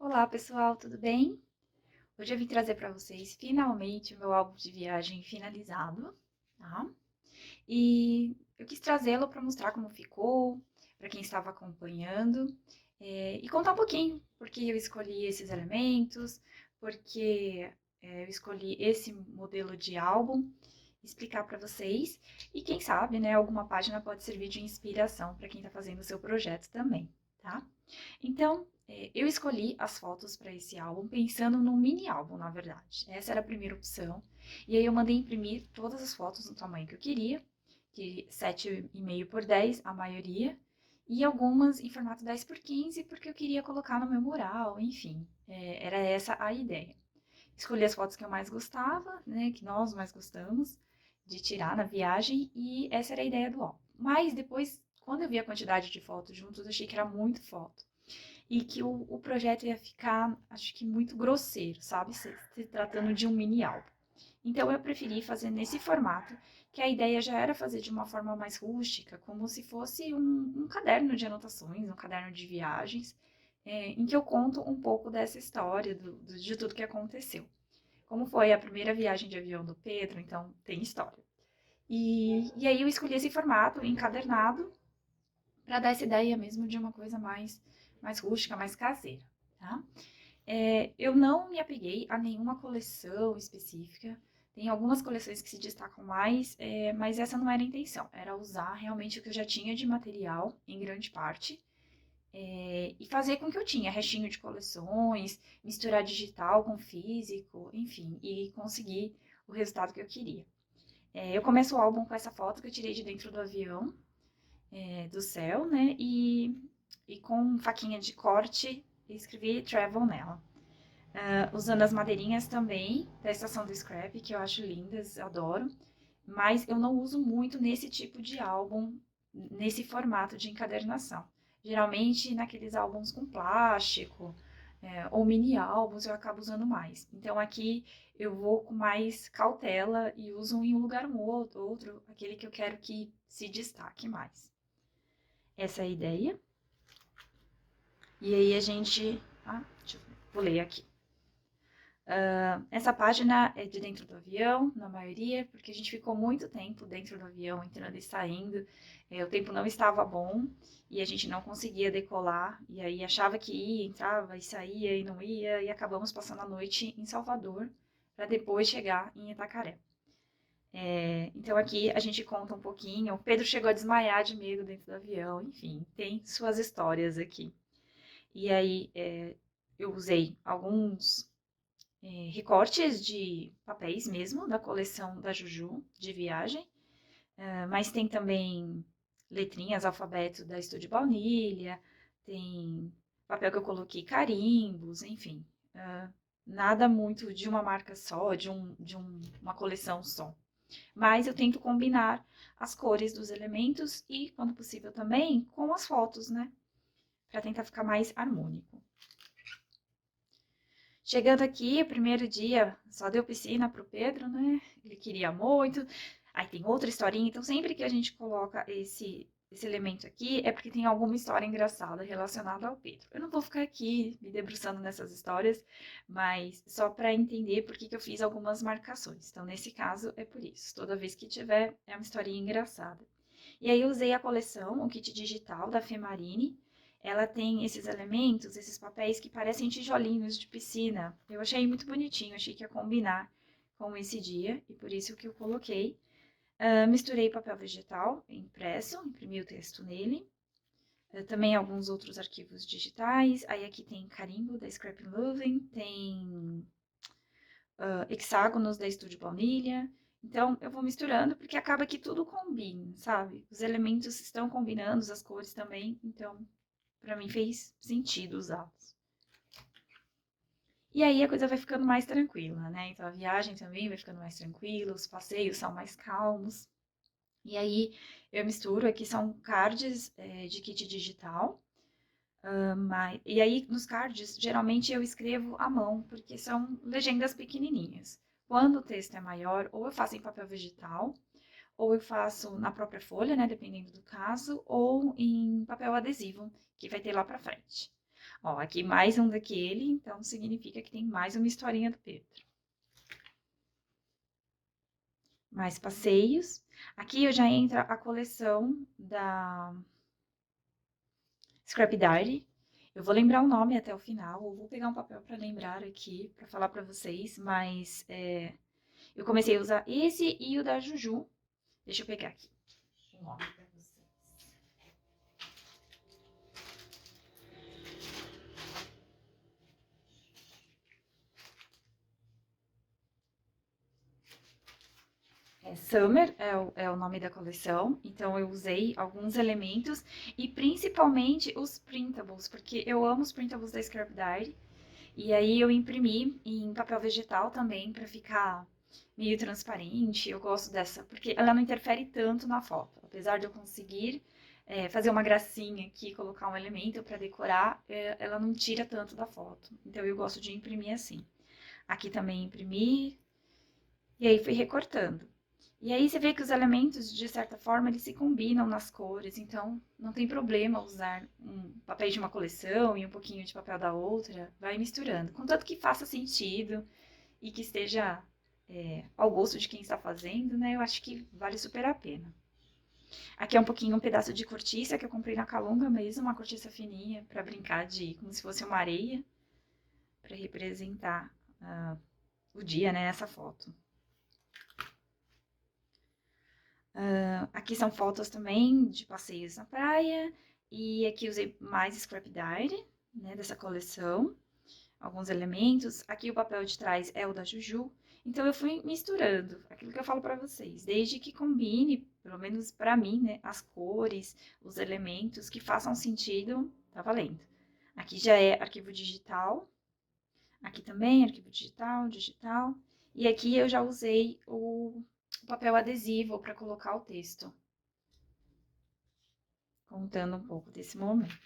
Olá pessoal, tudo bem? Hoje eu vim trazer para vocês finalmente o meu álbum de viagem finalizado, tá? E eu quis trazê-lo para mostrar como ficou, para quem estava acompanhando, e contar um pouquinho porque eu escolhi esses elementos, porque eu escolhi esse modelo de álbum, explicar para vocês e quem sabe, né, alguma página pode servir de inspiração para quem está fazendo o seu projeto também, tá? Então, eu escolhi as fotos para esse álbum pensando num mini álbum, na verdade. Essa era a primeira opção. E aí eu mandei imprimir todas as fotos no tamanho que eu queria, de 7,5 por 10, a maioria, e algumas em formato 10 por 15, porque eu queria colocar no meu mural, enfim, era essa a ideia. Escolhi as fotos que eu mais gostava, né, que nós mais gostamos de tirar na viagem, e essa era a ideia do álbum. Mas depois, quando eu vi a quantidade de fotos juntos, eu achei que era muito foto e que o projeto ia ficar, acho que muito grosseiro, sabe? Se tratando de um mini álbum. Então eu preferi fazer nesse formato, que a ideia já era fazer de uma forma mais rústica, como se fosse um caderno de anotações, um caderno de viagens, em que eu conto um pouco dessa história, de tudo que aconteceu. Como foi a primeira viagem de avião do Pedro, então tem história. E aí eu escolhi esse formato encadernado para dar essa ideia mesmo de uma coisa mais rústica, mais caseira, tá? Eu não me apeguei a nenhuma coleção específica. Tem algumas coleções que se destacam mais, mas essa não era a intenção. Era usar realmente o que eu já tinha de material, em grande parte, e fazer com que eu tinha restinho de coleções, misturar digital com físico, enfim, e conseguir o resultado que eu queria. Eu começo o álbum com essa foto que eu tirei de dentro do avião, do céu, né? E com faquinha de corte, escrevi Travel nela. Usando as madeirinhas também da estação do Scrap, que eu acho lindas, adoro. Mas eu não uso muito nesse tipo de álbum, nesse formato de encadernação. Geralmente naqueles álbuns com plástico, ou mini álbuns eu acabo usando mais. Então aqui eu vou com mais cautela e uso em um lugar ou outro, aquele que eu quero que se destaque mais. Essa é a ideia. E aí a gente. Deixa eu ver, pulei aqui. Essa página é de dentro do avião, na maioria, porque a gente ficou muito tempo dentro do avião, entrando e saindo. O tempo não estava bom e a gente não conseguia decolar. E aí achava que ia, entrava e saía e não ia. E acabamos passando a noite em Salvador para depois chegar em Itacaré. Então aqui a gente conta um pouquinho. O Pedro chegou a desmaiar de medo dentro do avião. Enfim, tem suas histórias aqui. E aí eu usei alguns recortes de papéis mesmo, da coleção da Juju, de viagem, mas tem também letrinhas, alfabeto da Estúdio Baunilha, tem papel que eu coloquei carimbos, enfim, nada muito de uma marca só, uma coleção só. Mas eu tento combinar as cores dos elementos e, quando possível também, com as fotos, né? Para tentar ficar mais harmônico. Chegando aqui, o primeiro dia, só deu piscina pro Pedro, né? Ele queria muito. Aí tem outra historinha. Então, sempre que a gente coloca esse elemento aqui, é porque tem alguma história engraçada relacionada ao Pedro. Eu não vou ficar aqui me debruçando nessas histórias, mas só para entender por que que eu fiz algumas marcações. Então, nesse caso, é por isso. Toda vez que tiver, é uma historinha engraçada. E aí, eu usei a coleção, o kit digital da Femarine. Ela tem esses elementos, esses papéis que parecem tijolinhos de piscina. Eu achei muito bonitinho, achei que ia combinar com esse dia e por isso que eu coloquei. Misturei papel vegetal impresso, imprimi o texto nele. Também alguns outros arquivos digitais. Aí aqui tem carimbo da Scrap Loving, tem hexágonos da Estúdio Baunilha. Então, eu vou misturando porque acaba que tudo combina, sabe? Os elementos estão combinando, as cores também. Então, para mim fez sentido usá-los. E aí a coisa vai ficando mais tranquila, né? Então a viagem também vai ficando mais tranquila, os passeios são mais calmos. E aí eu misturo, aqui são cards de kit digital. E aí nos cards, geralmente eu escrevo à mão, porque são legendas pequenininhas. Quando o texto é maior, ou eu faço em papel vegetal, ou eu faço na própria folha, né, dependendo do caso, ou em papel adesivo, que vai ter lá pra frente. Ó, aqui mais um daquele, então significa que tem mais uma historinha do Pedro. Mais passeios. Aqui eu já entra a coleção da Scrap Diary. Eu vou lembrar o nome até o final, ou vou pegar um papel para lembrar aqui, para falar para vocês, mas eu comecei a usar esse e o da Juju. Deixa eu pegar aqui o nome para vocês. Summer é o nome da coleção, então eu usei alguns elementos e principalmente os printables, porque eu amo os printables da Scrap Diary. E aí eu imprimi em papel vegetal também para ficar meio transparente. Eu gosto dessa, porque ela não interfere tanto na foto. Apesar de eu conseguir fazer uma gracinha aqui, colocar um elemento para decorar, ela não tira tanto da foto. Então eu gosto de imprimir assim. Aqui também imprimi e aí fui recortando. E aí você vê que os elementos, de certa forma, eles se combinam nas cores, então não tem problema usar um papel de uma coleção e um pouquinho de papel da outra, vai misturando. Contanto que faça sentido e que esteja ao gosto de quem está fazendo, né? Eu acho que vale super a pena. Aqui é um pouquinho um pedaço de cortiça que eu comprei na Calunga mesmo, uma cortiça fininha, para brincar de como se fosse uma areia, para representar o dia, né, nessa foto. Aqui são fotos também de passeios na praia. E aqui usei mais Scrap Diary, né, dessa coleção. Alguns elementos. Aqui o papel de trás é o da Juju. Então eu fui misturando aquilo que eu falo pra vocês. Desde que combine, pelo menos pra mim, né, as cores, os elementos que façam sentido, tá valendo. Aqui já é arquivo digital. Aqui também arquivo digital, digital. E aqui eu já usei o papel adesivo para colocar o texto, contando um pouco desse momento.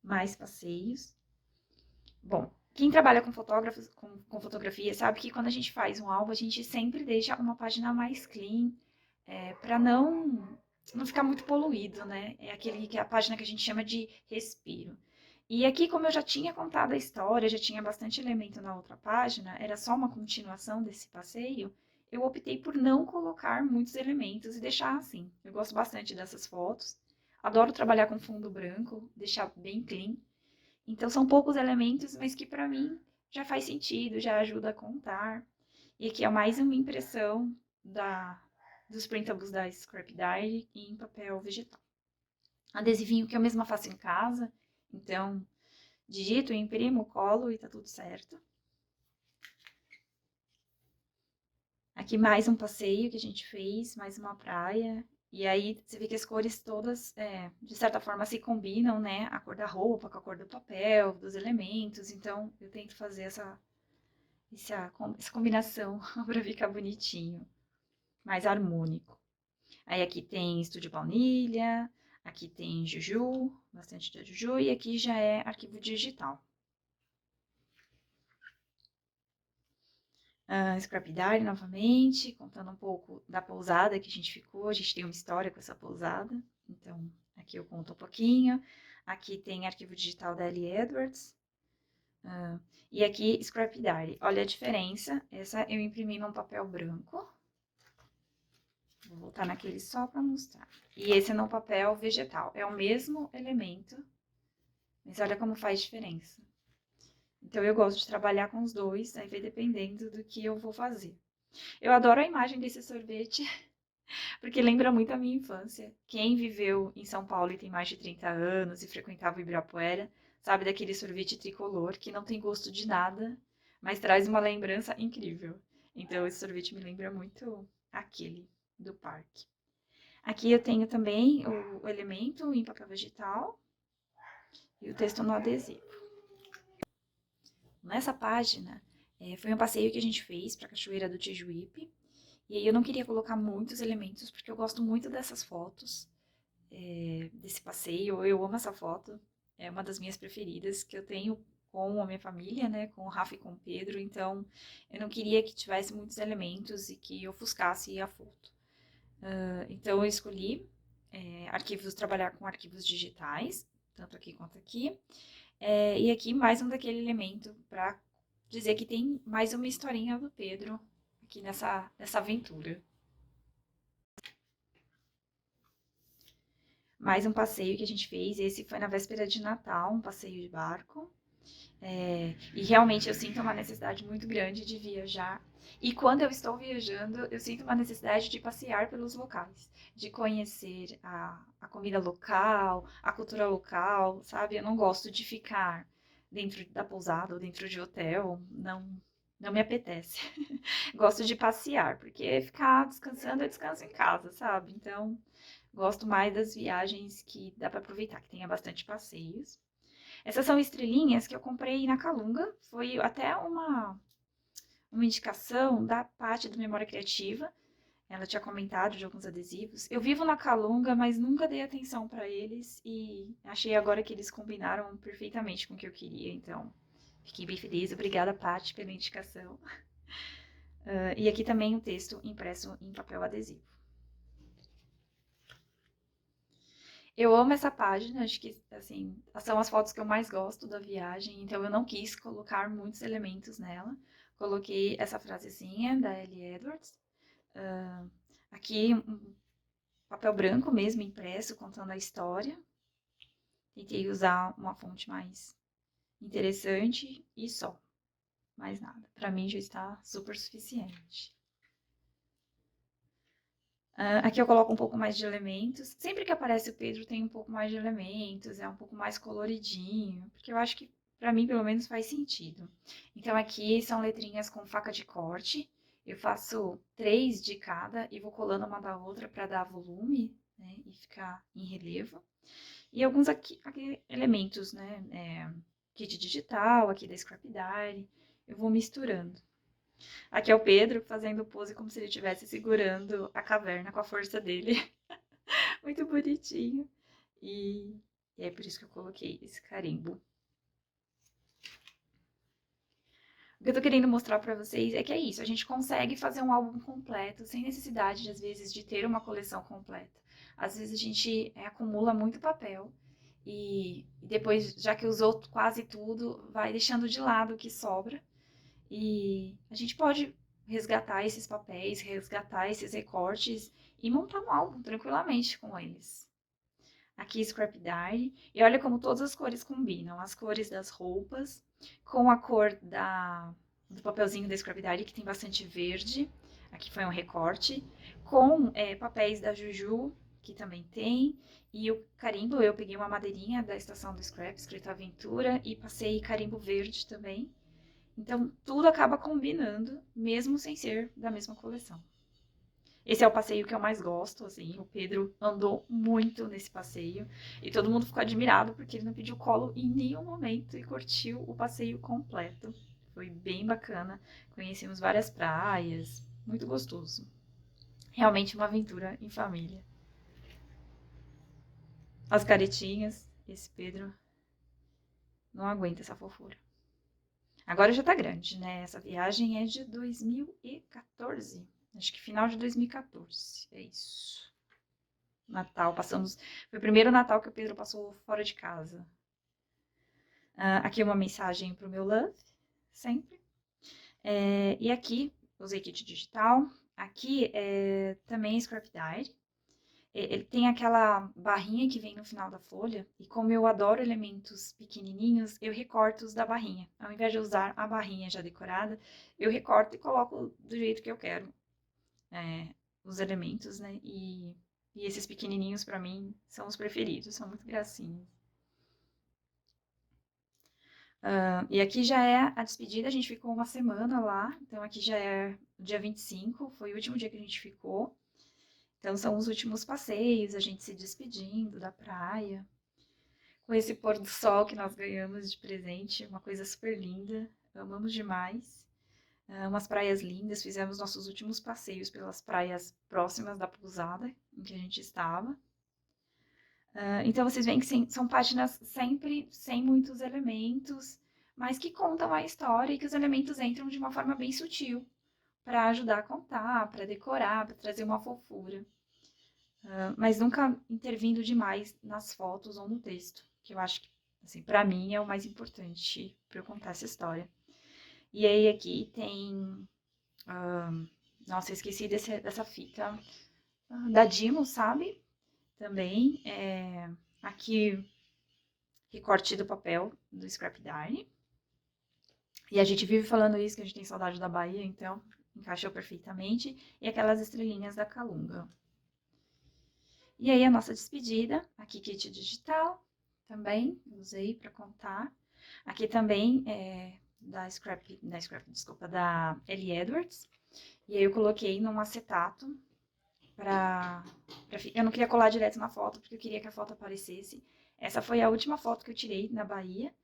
Mais passeios. Bom, quem trabalha com fotógrafos, com fotografia, sabe que quando a gente faz um álbum, a gente sempre deixa uma página mais clean, para não ficar muito poluído, né? É a página que a gente chama de respiro. E aqui, como eu já tinha contado a história, já tinha bastante elemento na outra página, era só uma continuação desse passeio, eu optei por não colocar muitos elementos e deixar assim. Eu gosto bastante dessas fotos, adoro trabalhar com fundo branco, deixar bem clean. Então são poucos elementos, mas que para mim já faz sentido, já ajuda a contar. E aqui é mais uma impressão dos printables da Scrap Diary em papel vegetal. Adesivinho que eu mesma faço em casa, então digito, imprimo, colo e tá tudo certo. Aqui mais um passeio que a gente fez, mais uma praia. E aí você vê que as cores todas, de certa forma, se combinam, né? A cor da roupa com a cor do papel, dos elementos. Então eu tento fazer essa combinação para ficar bonitinho, mais harmônico. Aí aqui tem estúdio baunilha, aqui tem Juju, bastante de Juju, e aqui já é arquivo digital. Scrap Diary novamente, contando um pouco da pousada que a gente ficou. A gente tem uma história com essa pousada, então aqui eu conto um pouquinho. Aqui tem arquivo digital da Ellie Edwards. E aqui Scrap Diary. Olha a diferença. Essa eu imprimi num papel branco. Vou voltar naquele só para mostrar. E esse é no papel vegetal. É o mesmo elemento, mas olha como faz diferença. Então eu gosto de trabalhar com os dois, aí vai dependendo do que eu vou fazer. Eu adoro a imagem desse sorvete, porque lembra muito a minha infância. Quem viveu em São Paulo e tem mais de 30 anos e frequentava o Ibirapuera, sabe daquele sorvete tricolor que não tem gosto de nada, mas traz uma lembrança incrível. Então esse sorvete me lembra muito aquele do parque. Aqui eu tenho também o elemento em papel vegetal e o texto no adesivo. Nessa página, foi um passeio que a gente fez para a Cachoeira do Tijuípe. E aí eu não queria colocar muitos elementos, porque eu gosto muito dessas fotos, desse passeio. Eu amo essa foto, é uma das minhas preferidas, que eu tenho com a minha família, né, com o Rafa e com o Pedro. Então, eu não queria que tivesse muitos elementos e que ofuscasse a foto. Então, eu escolhi trabalhar com arquivos digitais, tanto aqui quanto aqui. E aqui mais um daquele elemento para dizer que tem mais uma historinha do Pedro aqui nessa aventura. Mais um passeio que a gente fez. Esse foi na véspera de Natal, um passeio de barco. E realmente eu sinto uma necessidade muito grande de viajar. E quando eu estou viajando, eu sinto uma necessidade de passear pelos locais, de conhecer a comida local, a cultura local, sabe? Eu não gosto de ficar dentro da pousada ou dentro de hotel, não me apetece. Gosto de passear, porque ficar descansando, eu descanso em casa, sabe? Então, gosto mais das viagens que dá para aproveitar, que tenha bastante passeios. Essas são estrelinhas que eu comprei na Calunga. Foi até uma indicação da Paty do Memória Criativa. Ela tinha comentado de alguns adesivos. Eu vivo na Calunga, mas nunca dei atenção para eles e achei agora que eles combinaram perfeitamente com o que eu queria. Então, fiquei bem feliz. Obrigada, Paty, pela indicação. E aqui também o texto impresso em papel adesivo. Eu amo essa página, acho que, assim, são as fotos que eu mais gosto da viagem, então eu não quis colocar muitos elementos nela. Coloquei essa frasezinha da Ellie Edwards. Aqui, um papel branco mesmo, impresso, contando a história. Tentei usar uma fonte mais interessante e só, mais nada. Para mim já está super suficiente. Aqui eu coloco um pouco mais de elementos. Sempre que aparece o Pedro tem um pouco mais de elementos, é um pouco mais coloridinho, porque eu acho que para mim pelo menos faz sentido. Então aqui são letrinhas com faca de corte. Eu faço 3 de cada e vou colando uma da outra para dar volume, né, e ficar em relevo. E alguns aqui elementos, né, kit digital, aqui da Scrap Diary, eu vou misturando. Aqui é o Pedro fazendo pose como se ele estivesse segurando a caverna com a força dele. Muito bonitinho. E é por isso que eu coloquei esse carimbo. O que eu tô querendo mostrar pra vocês é que é isso. A gente consegue fazer um álbum completo sem necessidade, às vezes, de ter uma coleção completa. Às vezes a gente acumula muito papel e depois, já que usou quase tudo, vai deixando de lado o que sobra. E a gente pode resgatar esses papéis, resgatar esses recortes e montar um álbum tranquilamente com eles. Aqui Scrap Diary. E olha como todas as cores combinam. As cores das roupas com a cor do papelzinho da Scrap Diary, que tem bastante verde. Aqui foi um recorte. Com papéis da Juju, que também tem. E o carimbo, eu peguei uma madeirinha da estação do Scrap, escrito Aventura, e passei carimbo verde também. Então, tudo acaba combinando, mesmo sem ser da mesma coleção. Esse é o passeio que eu mais gosto, assim. O Pedro andou muito nesse passeio e todo mundo ficou admirado porque ele não pediu colo em nenhum momento e curtiu o passeio completo. Foi bem bacana. Conhecemos várias praias, muito gostoso. Realmente uma aventura em família. As caretinhas, esse Pedro não aguenta essa fofura. Agora já tá grande, né? Essa viagem é de 2014. Acho que final de 2014. É isso. Natal, passamos. Foi o primeiro Natal que o Pedro passou fora de casa. Aqui uma mensagem pro meu love, sempre. E aqui, usei kit digital. Aqui também Scrap Diary. Ele tem aquela barrinha que vem no final da folha, e como eu adoro elementos pequenininhos, eu recorto os da barrinha. Ao invés de usar a barrinha já decorada, eu recorto e coloco do jeito que eu quero os elementos, né? E esses pequenininhos, pra mim, são os preferidos, são muito gracinhos. E aqui já é a despedida, a gente ficou uma semana lá, então aqui já é o dia 25, foi o último dia que a gente ficou. Então são os últimos passeios, a gente se despedindo da praia, com esse pôr do sol que nós ganhamos de presente, uma coisa super linda, amamos demais. Umas praias lindas, fizemos nossos últimos passeios pelas praias próximas da pousada em que a gente estava. Então vocês veem que são páginas sempre sem muitos elementos, mas que contam a história e que os elementos entram de uma forma bem sutil, para ajudar a contar, para decorar, para trazer uma fofura. Mas nunca intervindo demais nas fotos ou no texto, que eu acho que Assim, para mim é o mais importante para eu contar essa história. E aí aqui tem... nossa, eu esqueci dessa fita da Dimo, sabe? Também, aqui, recorte do papel do Scrap Darn. E a gente vive falando isso, que a gente tem saudade da Bahia, então encaixou perfeitamente. E aquelas estrelinhas da Calunga. E aí a nossa despedida, aqui kit digital, também usei para contar. Aqui também é desculpa, da Ellie Edwards. E aí eu coloquei num acetato eu não queria colar direto na foto, porque eu queria que a foto aparecesse. Essa foi a última foto que eu tirei na Bahia,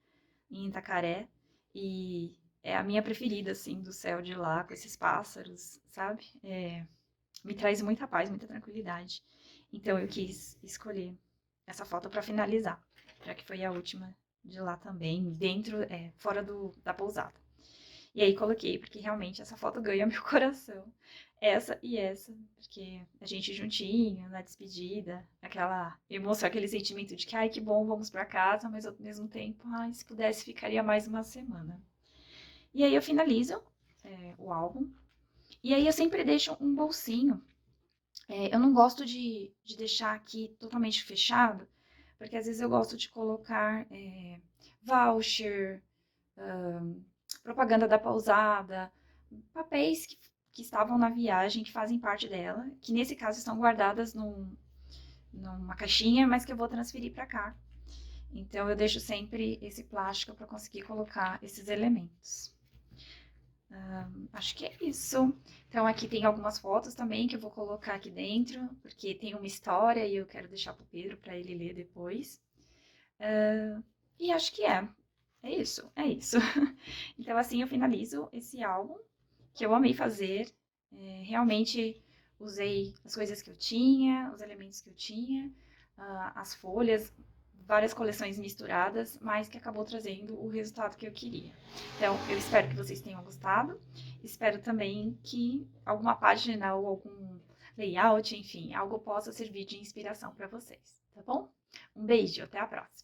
em Itacaré, e é a minha preferida, assim, do céu de lá, com esses pássaros, sabe? Me traz muita paz, muita tranquilidade. Então eu quis escolher essa foto para finalizar, já que foi a última de lá também, fora da pousada. E aí coloquei, porque realmente essa foto ganha meu coração. Essa e essa, porque a gente juntinho, na despedida, aquela emoção, aquele sentimento de que, ai, que bom, vamos para casa, mas ao mesmo tempo, ai, se pudesse, ficaria mais uma semana. E aí eu finalizo o álbum, e aí eu sempre deixo um bolsinho. Eu não gosto de deixar aqui totalmente fechado, porque às vezes eu gosto de colocar voucher, propaganda da pousada, papéis que estavam na viagem, que fazem parte dela, que nesse caso estão guardadas numa caixinha, mas que eu vou transferir para cá. Então eu deixo sempre esse plástico para conseguir colocar esses elementos. Acho que é isso. Então aqui tem algumas fotos também que eu vou colocar aqui dentro, porque tem uma história e eu quero deixar para o Pedro para ele ler depois. E acho que é. É isso, é isso. Então assim eu finalizo esse álbum, que eu amei fazer. Realmente usei as coisas que eu tinha, os elementos que eu tinha, as folhas, várias coleções misturadas, mas que acabou trazendo o resultado que eu queria. Então, eu espero que vocês tenham gostado. Espero também que alguma página ou algum layout, enfim, algo possa servir de inspiração para vocês, tá bom? Um beijo, até a próxima!